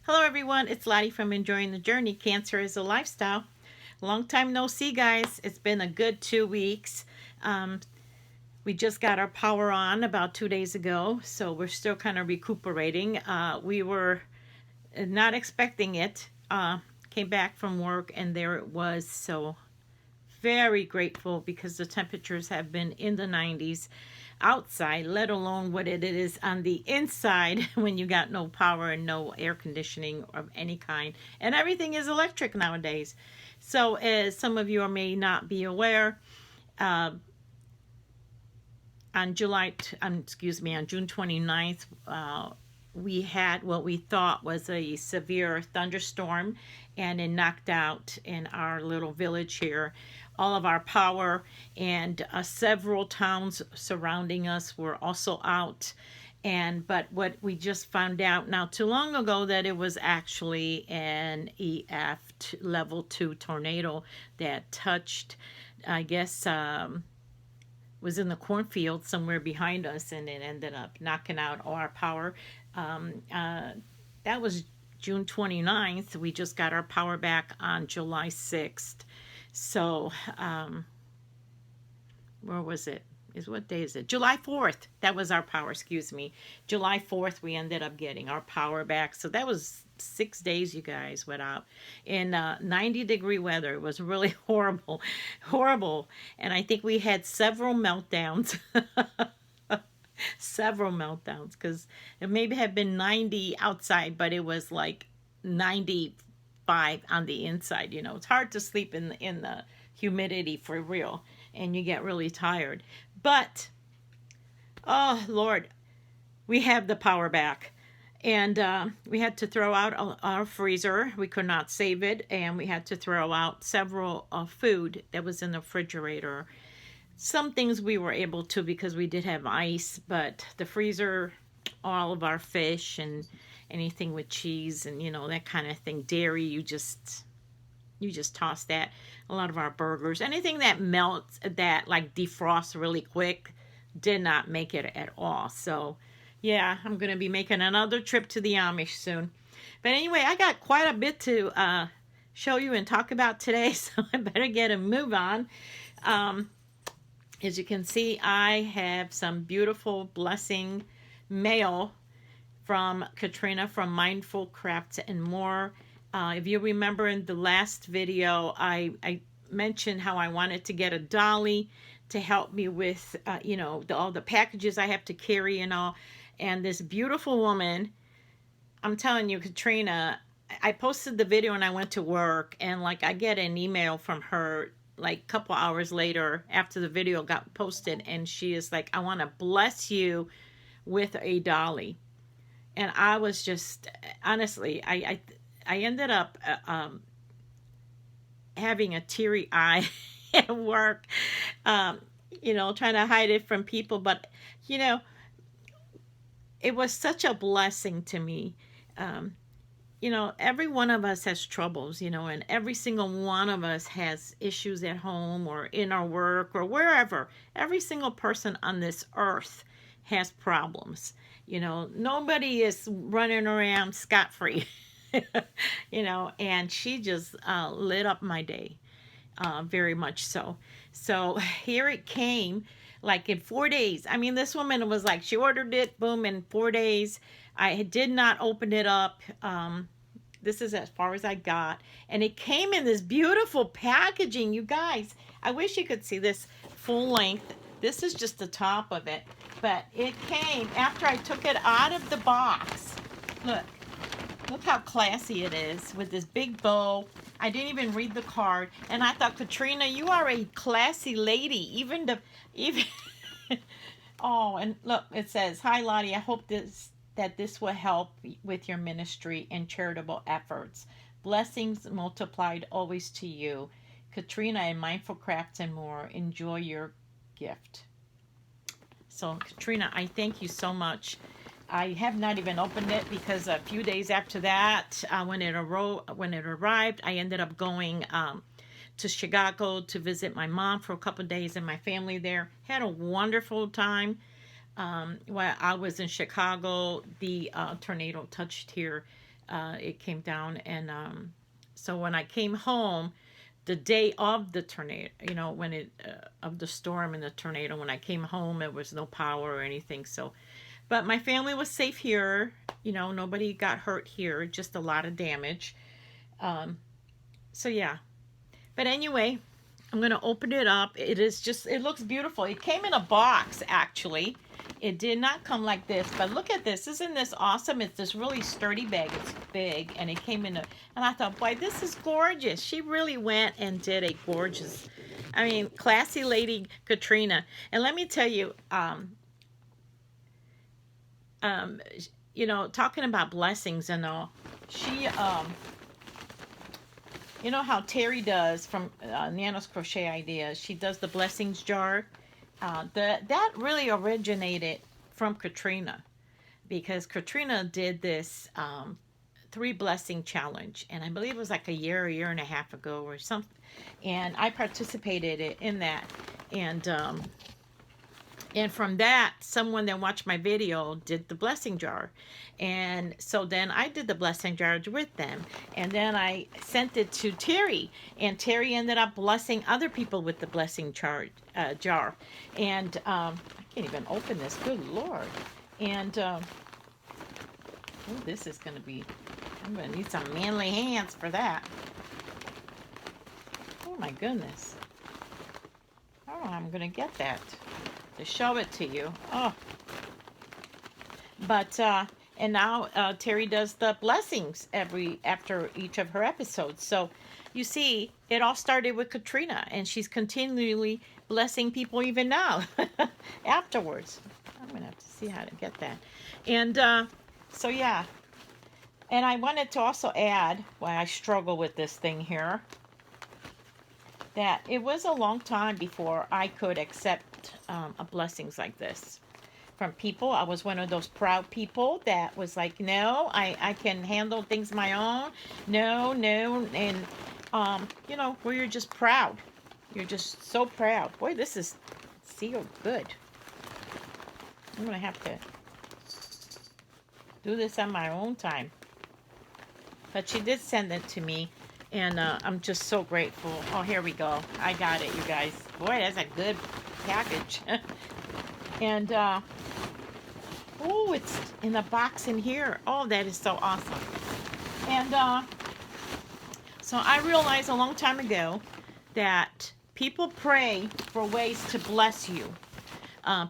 Hello everyone, it's Lottie from Enjoying the Journey. Cancer is a Lifestyle. Long time no see, guys. It's been a good 2 weeks. We just got our power on about 2 days ago, so we're still kind of recuperating. We were not expecting it. Came back from work and there it was. So very grateful because the temperatures have been in the 90s outside, let alone what it is on the inside when you got no power and no air conditioning of any kind. And everything is electric nowadays. So as some of you may not be aware, on June 29th, we had what we thought was a severe thunderstorm, and it knocked out in our little village here all of our power, and several towns surrounding us were also out. But what we just found out not too long ago, that it was actually an EF level 2 tornado that touched, I guess, was in the cornfield somewhere behind us, and it ended up knocking out all our power. That was June 29th. We just got our power back on July 6th. So, where was it? What day is it? July 4th. That was our power, excuse me. July 4th, we ended up getting our power back. So that was 6 days, you guys, without, in 90-degree weather. It was really horrible, horrible. And I think we had several meltdowns. Several meltdowns, because it maybe had been 90 outside, but it was like 95 on the inside. You know, it's hard to sleep in the humidity for real, and you get really tired. But oh Lord, we have the power back, and we had to throw out our freezer. We could not save it, and we had to throw out several food that was in the refrigerator. Some things we were able to because we did have ice, but the freezer, all of our fish and anything with cheese and, you know, that kind of thing, dairy, you just toss that. A lot of our burgers, anything that melts, that like defrosts really quick, did not make it at all. So yeah, I'm going to be making another trip to the Amish soon. But anyway, I got quite a bit to show you and talk about today, so I better get a move on. As you can see, I have some beautiful blessing mail from Katrina from Mindful Crafts and More. If you remember in the last video, I mentioned how I wanted to get a dolly to help me with, all the packages I have to carry and all. And this beautiful woman, I'm telling you, Katrina, I posted the video and I went to work, and like I get an email from her like a couple hours later after the video got posted, and she is like, I want to bless you with a dolly. And I was just, honestly, I ended up having a teary eye at work, trying to hide it from people. But, it was such a blessing to me. Every one of us has troubles, and every single one of us has issues at home or in our work or wherever. Every single person on this earth has problems. Nobody is running around scot-free, and she just lit up my day, very much so. So here it came, like in 4 days. I mean, this woman was like, she ordered it, boom, in 4 days. I did not open it up. This is as far as I got. And it came in this beautiful packaging, you guys. I wish you could see this full length. This is just the top of it. But it came after I took it out of the box. Look how classy it is with this big bow. I didn't even read the card. And I thought, Katrina, you are a classy lady. Even oh, and look, it says, hi, Lottie. I hope that this will help with your ministry and charitable efforts. Blessings multiplied always to you. Katrina and Mindful Crafts and More. Enjoy your gift. So, Katrina, I thank you so much. I have not even opened it because a few days after that, when it arrived, I ended up going to Chicago to visit my mom for a couple of days and my family there. Had a wonderful time. While I was in Chicago, the tornado touched here it came down, and so when I came home, the day of the tornado, you know, when it of the storm and the tornado, when I came home, it was no power or anything. So, but my family was safe here. You know, nobody got hurt here, just a lot of damage. Um, so yeah. But anyway, I'm going to open it up. It is just, it looks beautiful. It came in a box, actually. It did not come like this, but look at this. Isn't this awesome? It's this really sturdy bag. It's big, and it came in a, and I thought, boy, this is gorgeous. She really went and did a gorgeous, I mean, classy lady, Katrina. And let me tell you, you know, talking about blessings and all, she, you know how Terry does from Nana's Crochet Ideas, she does the blessings jar. That really originated from Katrina, because Katrina did this 3 blessing challenge, and I believe it was like a year and a half ago or something, and I participated in that, and from that, someone that watched my video did the blessing jar. And so then I did the blessing jar with them. And then I sent it to Terry. And Terry ended up blessing other people with the blessing jar. And I can't even open this. Good Lord. And oh, this is going to be, I'm going to need some manly hands for that. Oh my goodness. I don't know how I'm going to get that to show it to you. Oh, but and now Terry does the blessings after each of her episodes. So you see, it all started with Katrina, and she's continually blessing people even now afterwards. I'm gonna have to see how to get that. And so yeah, and I wanted to also add why I struggle with this thing here, that it was a long time before I could accept blessings like this from people. I was one of those proud people that was like, no, I can handle things my own. No. And, you know, where you're just proud. You're just so proud. Boy, this is sealed good. I'm going to have to do this on my own time. But she did send it to me. And I'm just so grateful. Oh, here we go. I got it, you guys. Boy, that's a good package. And, oh, it's in the box in here. Oh, that is so awesome. And so I realized a long time ago that people pray for ways to bless you.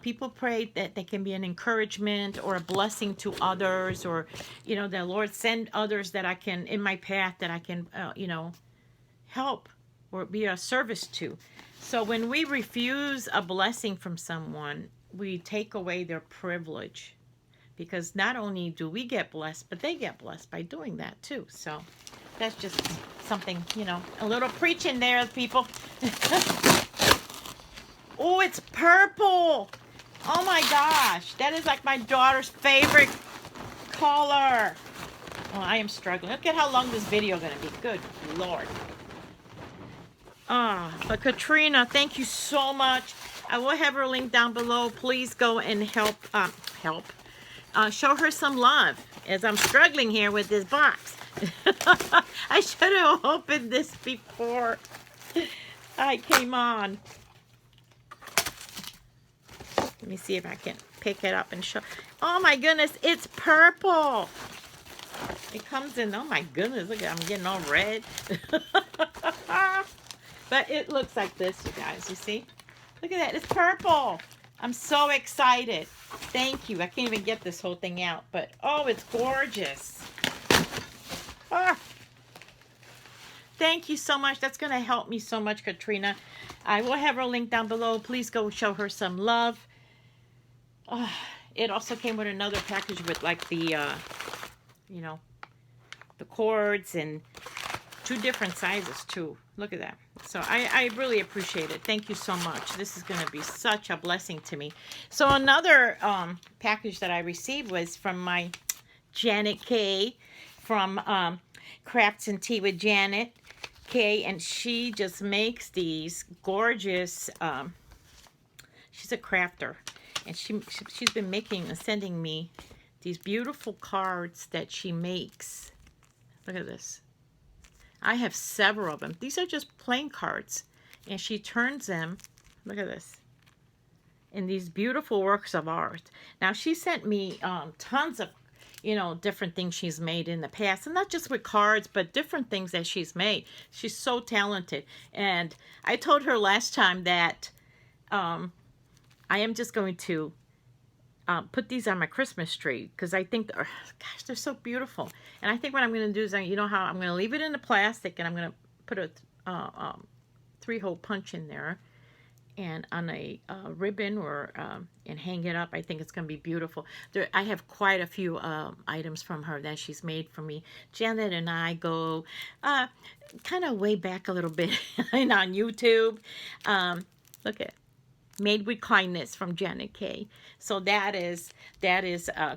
People pray that they can be an encouragement or a blessing to others, or, you know, the Lord send others that I can, in my path, that I can, you know, help or be a service to. So when we refuse a blessing from someone, we take away their privilege, because not only do we get blessed, but they get blessed by doing that too. So that's just something, you know, a little preaching there, people. Oh, it's purple. Oh my gosh. That is like my daughter's favorite color. Oh, I am struggling. Look at how long this video is going to be. Good Lord. But Katrina, thank you so much. I will have her link down below. Please go and help. Show her some love as I'm struggling here with this box. I should have opened this before I came on. Let me see if I can pick it up and show. Oh my goodness, it's purple. It comes in, oh my goodness, look at, I'm getting all red. But it looks like this, you guys, you see? Look at that, it's purple. I'm so excited. Thank you. I can't even get this whole thing out, but oh, it's gorgeous. Ah. Thank you so much. That's going to help me so much, Katrina. I will have her link down below. Please go show her some love. It also came with another package with like the, you know, the cords, and 2 different sizes too. Look at that. So I really appreciate it. Thank you so much. This is going to be such a blessing to me. So another package that I received was from my JanetKay from Crafts and Tea with JanetKay, and she just makes these gorgeous, she's a crafter, and she's been making and sending me these beautiful cards that she makes Look at this. I have several of them. These are just plain cards. And she turns them, look at this, in these beautiful works of art. Now, she sent me tons of, you know, different things she's made in the past. And not just with cards, but different things that she's made. She's so talented. And I told her last time that I am just going to put these on my Christmas tree because I think, gosh, they're so beautiful. And I think what I'm going to do is, you know how I'm going to leave it in the plastic and I'm going to put a 3-hole punch in there and on a ribbon or and hang it up. I think it's going to be beautiful. I have quite a few items from her that she's made for me. Janet and I go kind of way back a little bit and on YouTube. Look at Made with Kindness from JanetKay. So that is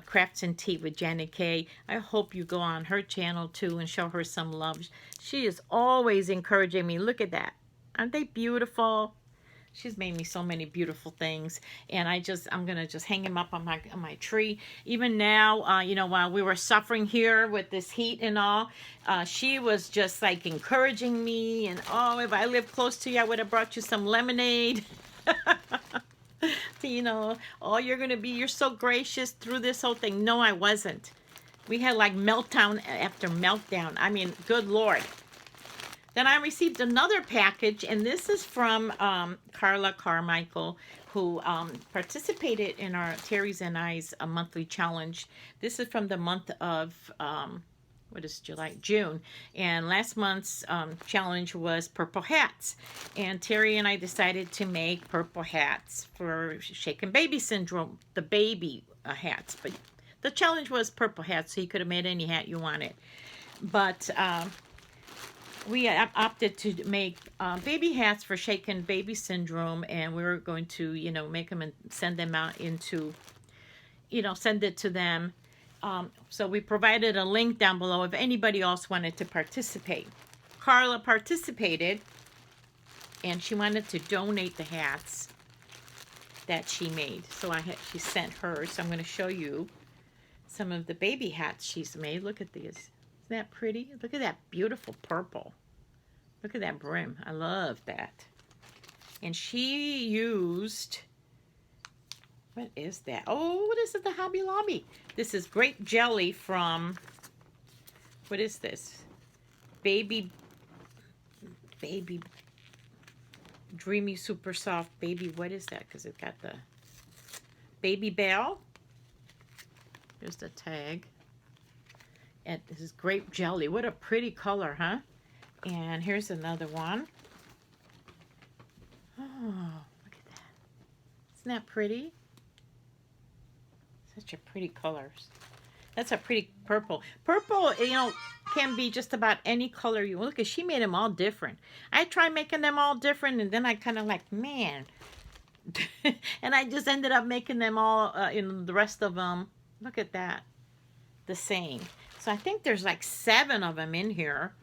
Crafts and Tea with JanetKay. I hope you go on her channel too and show her some love. She is always encouraging me. Look at that. Aren't they beautiful? She's made me so many beautiful things, and I'm gonna just hang them up on my tree. Even now, you know, while we were suffering here with this heat and all, she was just like encouraging me. And oh, if I lived close to you, I would have brought you some lemonade. You know, oh, you're so gracious through this whole thing. No, I wasn't. We had like meltdown after meltdown. I mean, good Lord. Then I received another package, and this is from Carla Carmichael, who participated in our Terry's and I's monthly challenge. This is from the month of what is July? June. And last month's challenge was purple hats. And Terry and I decided to make purple hats for shaken baby syndrome, the baby hats. But the challenge was purple hats, so you could have made any hat you wanted. But we opted to make baby hats for shaken baby syndrome, and we were going to, you know, make them and send them out into, you know, send it to them. So we provided a link down below if anybody else wanted to participate. Carla participated, and she wanted to donate the hats that she made. So she sent hers. So I'm going to show you some of the baby hats she's made. Look at these. Isn't that pretty? Look at that beautiful purple. Look at that brim. I love that. And she used, what is that? Oh, what is it? The Hobby Lobby. This is grape jelly from, what is this? Baby Dreamy Super Soft Baby. What is that? Because it got the Baby Bell. Here's the tag. And this is grape jelly. What a pretty color, huh? And here's another one. Oh, look at that. Isn't that pretty? Such a pretty colors. That's a pretty purple. Purple, you know, can be just about any color you want. Look at, she made them all different. I tried making them all different, and then I kind of like, man. And I just ended up making them all, the rest of them, look at that, the same. So I think there's like 7 of them in here.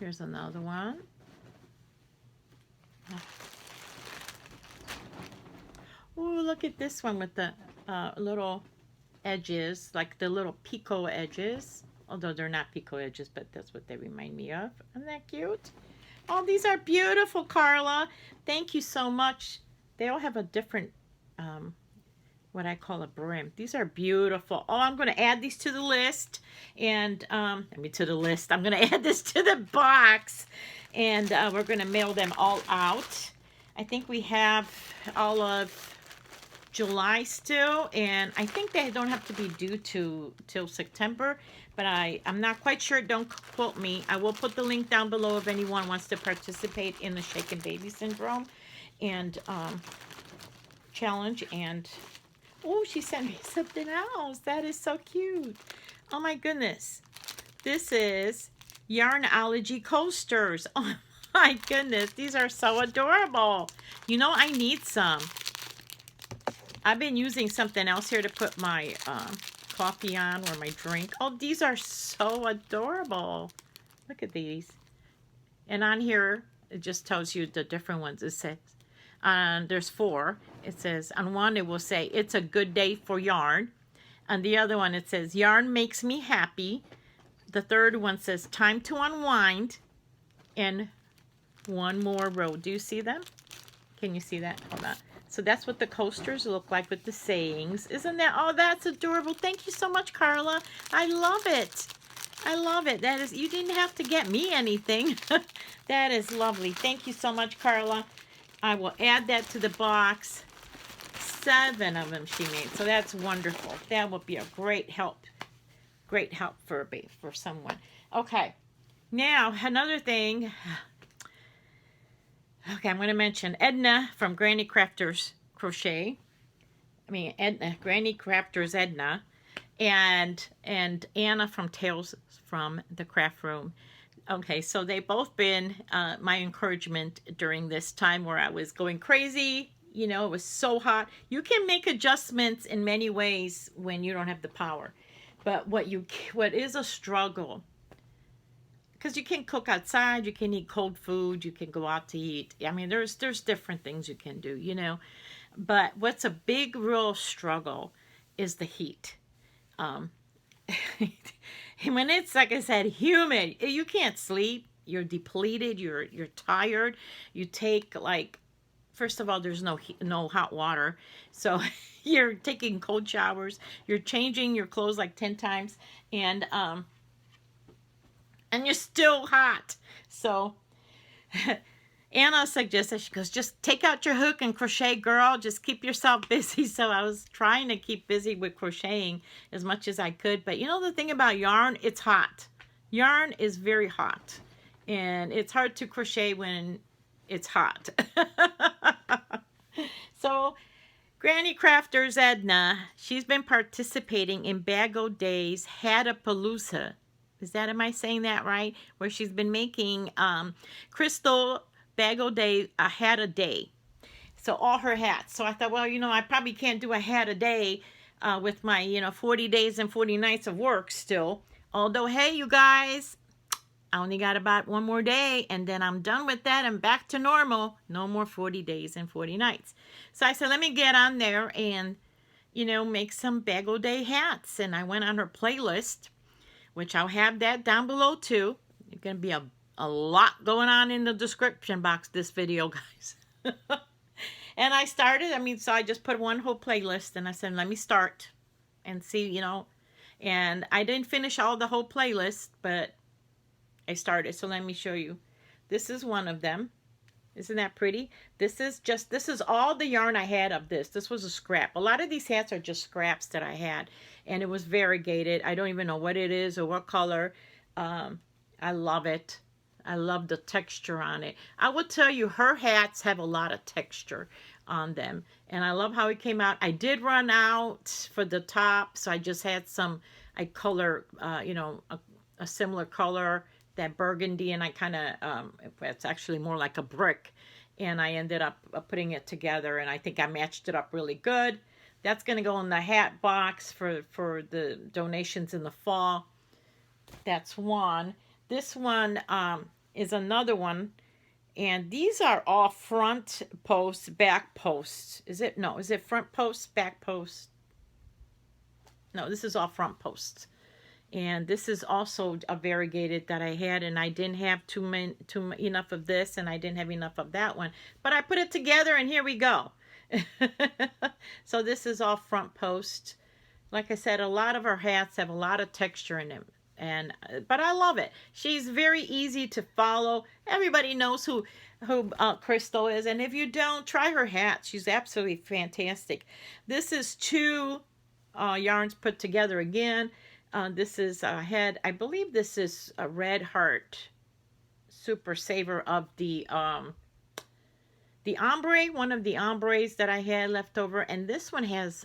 Here's another one. Oh, look at this one with the little edges, like the little picot edges. Although they're not picot edges, but that's what they remind me of. Isn't that cute? Oh, these are beautiful, Carla. Thank you so much. They all have a different, what I call a brim. These are beautiful. Oh, I'm going to add these to the list. And, I'm going to add this to the box. And we're going to mail them all out. I think we have all of July still, and I think they don't have to be due till September, but I'm not quite sure. Don't quote me. I will put the link down below if anyone wants to participate in the Shaken Baby Syndrome and challenge. And oh, she sent me something else. That is so cute. Oh my goodness. This is Yarnology coasters. Oh my goodness, these are so adorable. You know, I need some. I've been using something else here to put my coffee on or my drink. Oh, these are so adorable. Look at these. And on here, it just tells you the different ones. It says, there's 4. It says, on one it will say, it's a good day for yarn. On the other one it says, yarn makes me happy. the third one says time to unwind, and one more row. Do you see them? Can you see that? Hold on. So that's what the coasters look like with the sayings. Isn't that, oh, that's adorable. Thank you so much, Carla. I love it. I love it. That is, you didn't have to get me anything. That is lovely. Thank you so much, Carla. I will add that to the box. 7 of them she made. So that's wonderful. That would be a great help. Great help for someone. Okay. Now, another thing. Okay, I'm going to mention Edna from Granny Crafters Crochet. Edna, Granny Crafters Edna, and Anna from Tales from the Craft Room. Okay, so they've both been my encouragement during this time where I was going crazy. You know, it was so hot. You can make adjustments in many ways when you don't have the power. But what is a struggle, because you can cook outside, you can eat cold food, you can go out to eat. I mean, there's different things you can do, you know. But what's a big, real struggle is the heat. When it's, like I said, humid, you can't sleep. You're depleted. You're tired. You take, like, first of all, there's no hot water, so you're taking cold showers. You're changing your clothes like 10 times, and you're still hot. So Anna suggested, she goes, just take out your hook and crochet, girl. Just keep yourself busy. So I was trying to keep busy with crocheting as much as I could. But you know the thing about yarn, it's hot. Yarn is very hot. And it's hard to crochet when it's hot. So Granny Crafters Edna, she's been participating in Bag-O Day's Hattapalooza. Am I saying that right? Where she's been making Crystal Bag-O Day a hat a day. So all her hats. So I thought, well, you know, I probably can't do a hat a day with my, you know, 40 days and 40 nights of work still. Although, hey, you guys, I only got about 1 more day and then I'm done with that and back to normal. No more 40 days and 40 nights. So I said, let me get on there and, you know, make some Bag-O Day hats. And I went on her playlist, which I'll have that down below too. There's going to be a lot going on in the description box this video, guys. And I started, so I just put one whole playlist and I said, let me start and see, you know. And I didn't finish all the whole playlist, but I started. So let me show you. This is one of them. Isn't that pretty? This is all the yarn I had of this. This was a scrap. A lot of these hats are just scraps that I had. And it was variegated. I don't even know what it is or what color. I love it. I love the texture on it. I will tell you, her hats have a lot of texture on them. And I love how it came out. I did run out for the top. So I just had some, I color, you know, a similar color, that burgundy. And I kind of, it's actually more like a brick. And I ended up putting it together. And I think I matched it up really good. That's going to go in the hat box for the donations in the fall. That's one. This one is another one. And these are all front posts, back posts. Is it? No. Is it front posts, back posts? No, this is all front posts. And this is also a variegated that I had. And I didn't have enough of this. And I didn't have enough of that one. But I put it together and here we go. So this is all front post. Like I said, a lot of her hats have a lot of texture in them. But I love it. She's very easy to follow. Everybody knows who Crystal is. And if you don't, try her hat. She's absolutely fantastic. This is 2 yarns put together again. This is I believe this is a Red Heart Super Saver of the ombre, one of the ombres that I had left over. And this one has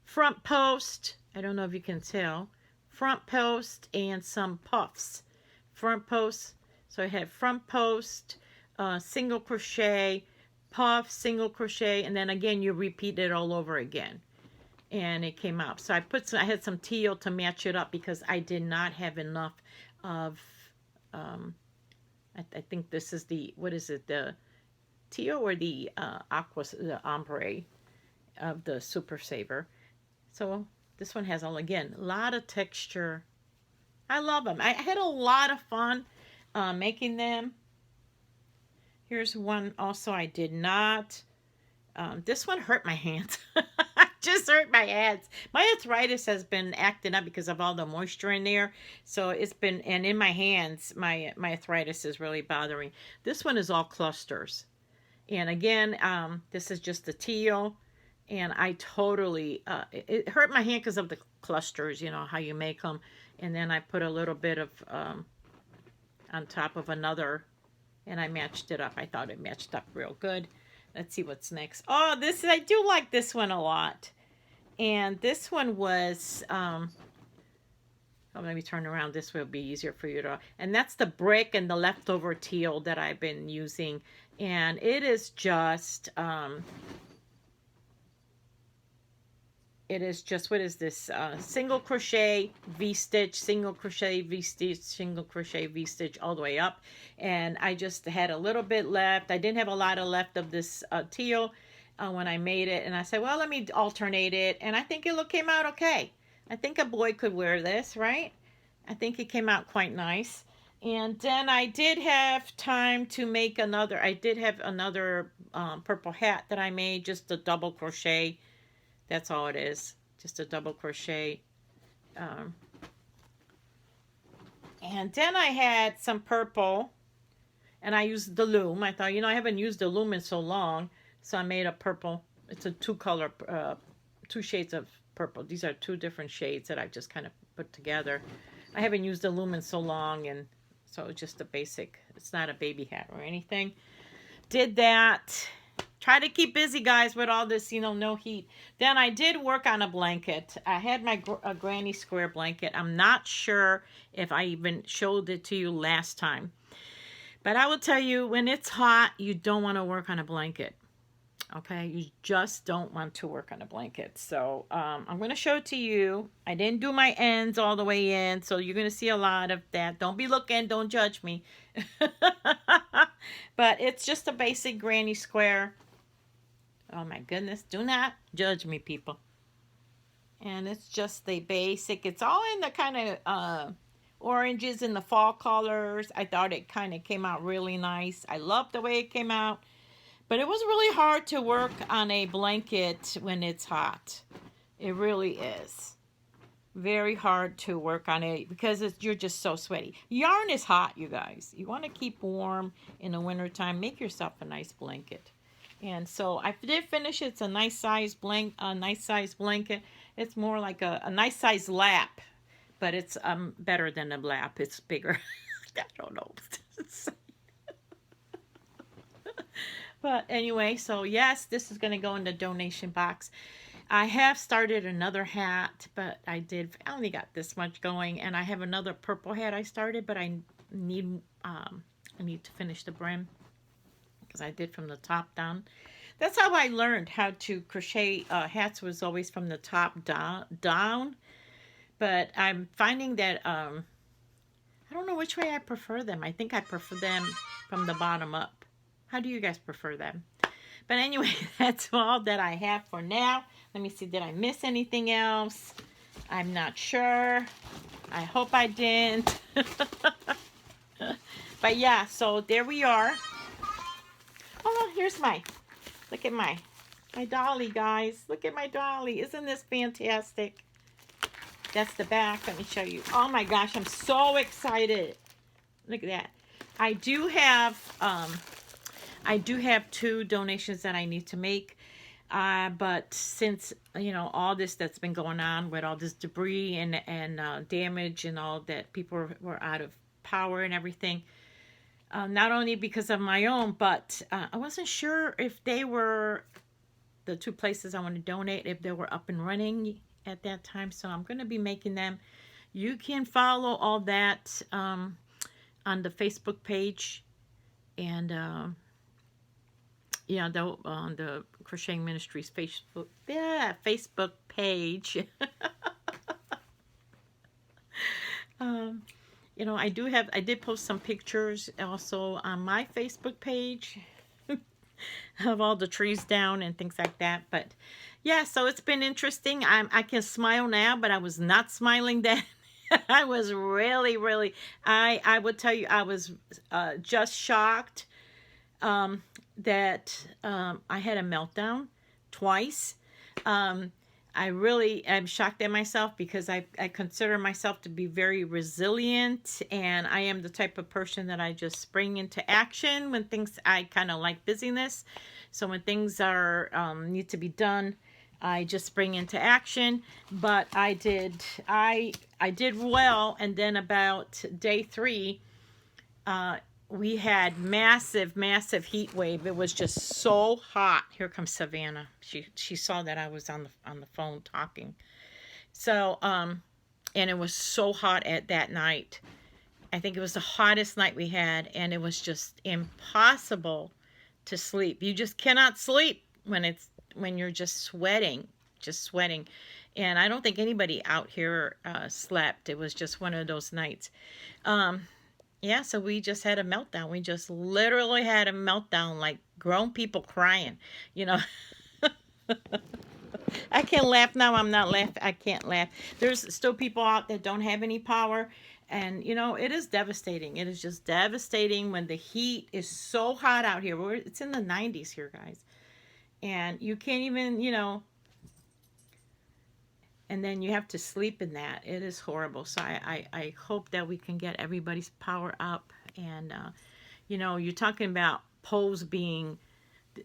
front post. I don't know if you can tell. Front post and some puffs. Front post. So I had front post, single crochet, puff, single crochet, and then again you repeat it all over again. And it came out. So I had some teal to match it up because I did not have enough of I think this is the, what is it, the teal or the aqua, the ombre of the Super Saver. So this one has, again, a lot of texture I love them. I had a lot of fun making them. Here's one also I did not. This one hurt my hands. Just hurt my hands. My arthritis has been acting up because of all the moisture in there. So it's been, and in my hands, my arthritis is really bothering. This one is all clusters. And again, this is just the teal. And I totally, it hurt my hand because of the clusters, you know, how you make them. And then I put a little bit of, on top of another, and I matched it up. I thought it matched up real good. Let's see what's next. Oh, this, I do like this one a lot. And this one was, oh, let me turn around. This will be easier for you to, and that's the brick and the leftover teal that I've been using. And it is just, what is this? Single crochet, V-stitch, single crochet, V-stitch, single crochet, V-stitch all the way up. And I just had a little bit left. I didn't have a lot of left of this teal when I made it. And I said, well, let me alternate it. And I think it came out okay. I think a boy could wear this, right? I think it came out quite nice. And then I did have time to make another. I did have another purple hat that I made, just a double crochet. That's all it is. Just a double crochet. And then I had some purple. And I used the loom. I thought, you know, I haven't used the loom in so long. So I made a purple. It's a two-color, two shades of purple. These are two different shades that I just kind of put together. I haven't used the loom in so long. And so it's just a basic. It's not a baby hat or anything. Did that. Try to keep busy, guys, with all this, you know, no heat. Then I did work on a blanket. I had my granny square blanket. I'm not sure if I even showed it to you last time. But I will tell you, when it's hot, you don't want to work on a blanket. Okay? You just don't want to work on a blanket. So I'm going to show it to you. I didn't do my ends all the way in, so you're going to see a lot of that. Don't be looking. Don't judge me. But it's just a basic granny square. Oh my goodness, do not judge me, people. And it's just the basic. It's all in the kind of oranges and the fall colors. I thought it kind of came out really nice. I love the way it came out. But it was really hard to work on a blanket when it's hot. It really is. Very hard to work on it because you're just so sweaty. Yarn is hot, you guys. You want to keep warm in the wintertime. Make yourself a nice blanket. And so I did finish it. It's a nice size blanket. It's more like a nice size lap, but it's better than a lap. It's bigger. I don't know. But anyway, so yes, this is going to go in the donation box. I have started another hat, but I only got this much going, and I have another purple hat I started, but I need to finish the brim. Because I did from the top down. That's how I learned how to crochet hats, was always from the top down. But I'm finding that, I don't know which way I prefer them. I think I prefer them from the bottom up. How do you guys prefer them? But anyway, that's all that I have for now. Let me see, did I miss anything else? I'm not sure. I hope I didn't. But yeah, so there we are. Oh, here's look at my dolly, guys. Look at my dolly. Isn't this fantastic? That's the back. Let me show you. Oh my gosh, I'm so excited. Look at that. I do have two donations that I need to make. But since, you know, all this that's been going on with all this debris and damage and all that, people were out of power and everything. Not only because of my own, but I wasn't sure if they were, the two places I want to donate, if they were up and running at that time. So I'm going to be making them. You can follow all that on the Facebook page. And yeah, on the Crocheting Ministry's Facebook page. You know, I did post some pictures also on my Facebook page of all the trees down and things like that. But yeah, so it's been interesting. I can smile now, but I was not smiling then. I was really, really, I would tell you, I was just shocked that I had a meltdown twice. Um, I really am shocked at myself because I consider myself to be very resilient, and I am the type of person that I just spring into action when things, I kind of like busyness. So when things are need to be done, I just spring into action. But I did well, and then about day 3, uh, we had massive heat wave. It was just so hot. Here comes Savannah. She saw that I was on the phone talking. So and it was so hot at that night. I think it was the hottest night we had, and it was just impossible to sleep. You just cannot sleep when you're just sweating. And I don't think anybody out here slept. It was just one of those nights. Um, yeah, so we just had a meltdown. We just literally had a meltdown, like grown people crying. You know, I can laugh now. I'm not laughing. I can't laugh. There's still people out that don't have any power. And, it is devastating. It is just devastating when the heat is so hot out here. It's in the 90s here, guys. And you can't even, and then you have to sleep in that. It is horrible. So I hope that we can get everybody's power up. And, you're talking about poles being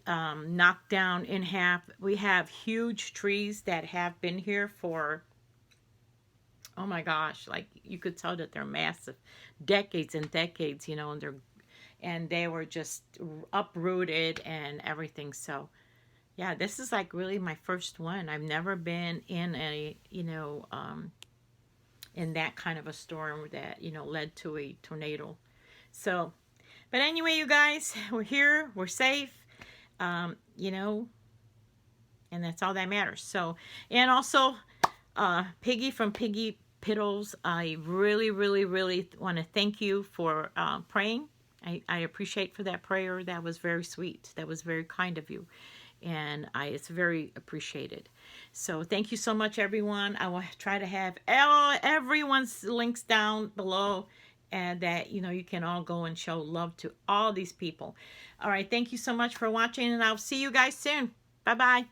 knocked down in half. We have huge trees that have been here for, oh my gosh, like you could tell that they're massive, decades and decades, and they were just uprooted and everything. So yeah, this is like really my first one. I've never been in a, in that kind of a storm that, led to a tornado. So, but anyway, you guys, we're here, we're safe, you know, and that's all that matters. So, and also, Piggy from Piggy Piddles, I really, really, really want to thank you for praying. I appreciate for that prayer. That was very sweet. That was very kind of you. And it's very appreciated. So thank you so much, everyone. I will try to have everyone's links down below, and that you can all go and show love to all these people. All right, thank you so much for watching, and I'll see you guys soon. Bye bye.